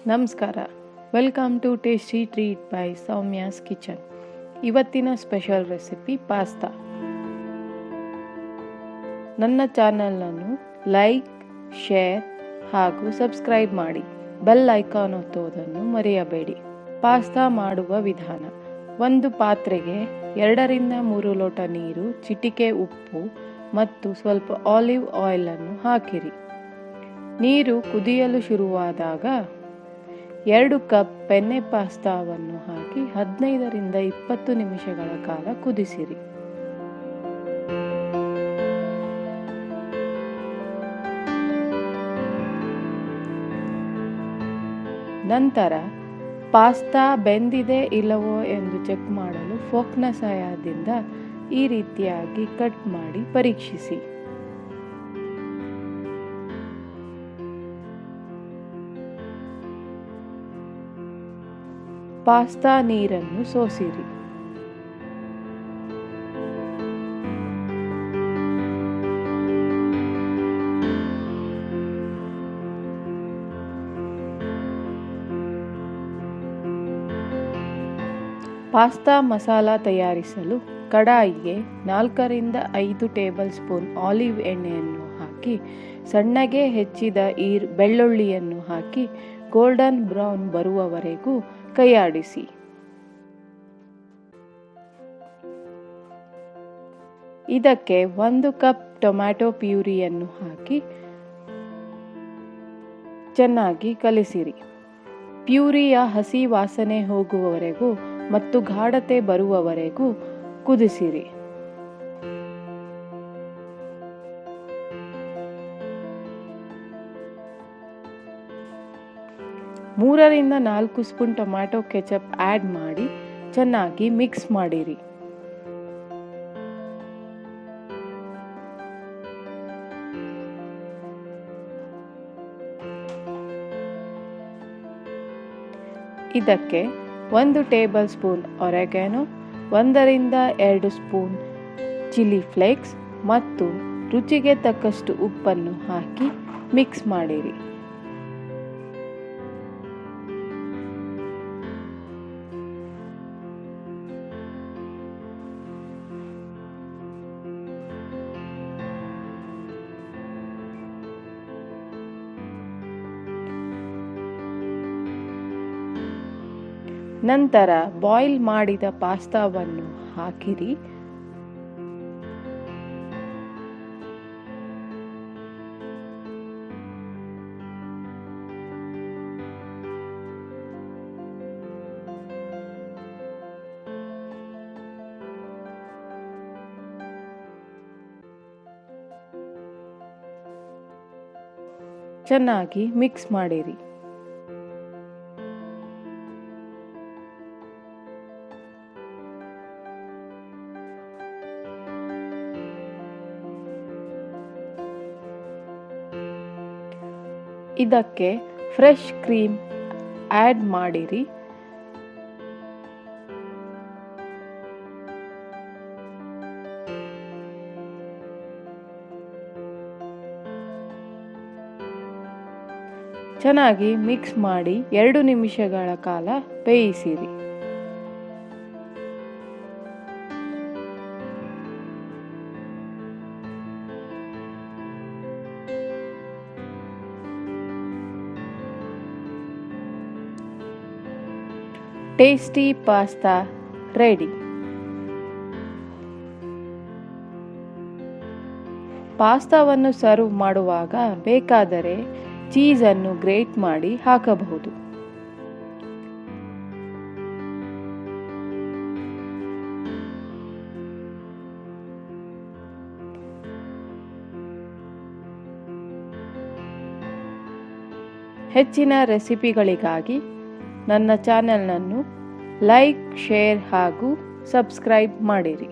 ನಮಸ್ಕಾರ. Welcome to tasty treat by Soumya's kitchen. ಇವತ್ತಿನ special recipe pasta. ನನ್ನ ಚಾನಲನ್ನು ಲೈಕ್, ಶೇರ್ ಹಾಗೂ ಸಬ್ಸ್ಕ್ರೈಬ್ ಮಾಡಿ. ಬೆಲ್ ಐಕಾನ್ ಒತ್ತುವುದನ್ನು ಮರೆಯಬೇಡಿ. ಪಾಸ್ತಾ ಮಾಡುವ ವಿಧಾನ: ಒಂದು ಪಾತ್ರೆಗೆ 2-3 ಲೋಟ ನೀರು, ಚಿಟಿಕೆ ಉಪ್ಪು ಮತ್ತು ಸ್ವಲ್ಪ ಆಲಿವ್ ಆಯಿಲ್ ಅನ್ನು ಹಾಕಿರಿ. ನೀರು ಕುದಿಯಲು ಶುರುವಾದಾಗ 2 ಕಪ್ ಪೆನ್ನೆ ಪಾಸ್ತಾವನ್ನು ಹಾಕಿ 15-20 ನಿಮಿಷಗಳ ಕಾಲ ಕುದಿಸಿರಿ. ನಂತರ ಪಾಸ್ತಾ ಬೆಂದಿದೆ ಇಲ್ಲವೋ ಎಂದು ಚೆಕ್ ಮಾಡಲು ಫೋಕ್ನ ಸಹಾಯದಿಂದ ಈ ರೀತಿಯಾಗಿ ಕಟ್ ಮಾಡಿ ಪರೀಕ್ಷಿಸಿ. ಪಾಸ್ತಾ ನೀರನ್ನು ಸೋಸಿರಿ. ಪಾಸ್ತಾ ಮಸಾಲ ತಯಾರಿಸಲು ಕಡಾಯಿಗೆ 4-5 ಟೇಬಲ್ ಸ್ಪೂನ್ ಆಲಿವ್ ಎಣ್ಣೆಯನ್ನು ಹಾಕಿ ಸಣ್ಣಗೆ ಹೆಚ್ಚಿದ ಬೆಳ್ಳುಳ್ಳಿಯನ್ನು ಹಾಕಿ ಗೋಲ್ಡನ್ ಬ್ರೌನ್ ಬರುವವರೆಗೂ ಕೈಯಾಡಿಸಿ. ಇದಕ್ಕೆ 1 ಕಪ್ ಟೊಮ್ಯಾಟೊ ಪ್ಯೂರಿಯನ್ನು ಹಾಕಿ ಚೆನ್ನಾಗಿ ಕಲಿಸಿರಿ. ಪ್ಯೂರಿಯ ಹಸಿ ವಾಸನೆ ಹೋಗುವವರೆಗೂ ಮತ್ತು ಗಾಢತೆ ಬರುವವರೆಗೂ ಕುದಿಸಿರಿ. ಮೂರರಿಂದ 4 ಸ್ಪೂನ್ ಟೊಮ್ಯಾಟೊ ಕೆಚಪ್ ಆಡ್ ಮಾಡಿ ಚೆನ್ನಾಗಿ ಮಿಕ್ಸ್ ಮಾಡಿರಿ. ಇದಕ್ಕೆ 1 tablespoon oregano, 1-2 spoon chilli flakes ಮತ್ತು ರುಚಿಗೆ ತಕ್ಕಷ್ಟು ಉಪ್ಪನ್ನು ಹಾಕಿ ಮಿಕ್ಸ್ ಮಾಡಿರಿ. ನಂತರ ಬಾಯ್ಲ್ ಮಾಡಿದ ಪಾಸ್ತಾವನ್ನು ಹಾಕಿರಿ. ಚೆನ್ನಾಗಿ ಮಿಕ್ಸ್ ಮಾಡಿರಿ. ಇದಕ್ಕೆ ಫ್ರೆಶ್ ಕ್ರೀಮ್ ಆಡ್ ಮಾಡಿರಿ. ಚೆನ್ನಾಗಿ ಮಿಕ್ಸ್ ಮಾಡಿ 2 ನಿಮಿಷಗಳ ಕಾಲ ಬೇಯಿಸಿರಿ. Tasty pasta ready. ಪಾಸ್ತಾವನ್ನು ಸರ್ವ್ ಮಾಡುವಾಗ ಬೇಕಾದರೆ ಚೀಸ್ ಅನ್ನು ಗ್ರೇಟ್ ಮಾಡಿ ಹಾಕಬಹುದು. ಹೆಚ್ಚಿನ ರೆಸಿಪಿಗಳಿಗಾಗಿ ನನ್ನ ಚಾನೆಲ್ನನ್ನು ಲೈಕ್, ಶೇರ್ ಹಾಗೂ ಸಬ್ಸ್ಕ್ರೈಬ್ ಮಾಡಿರಿ.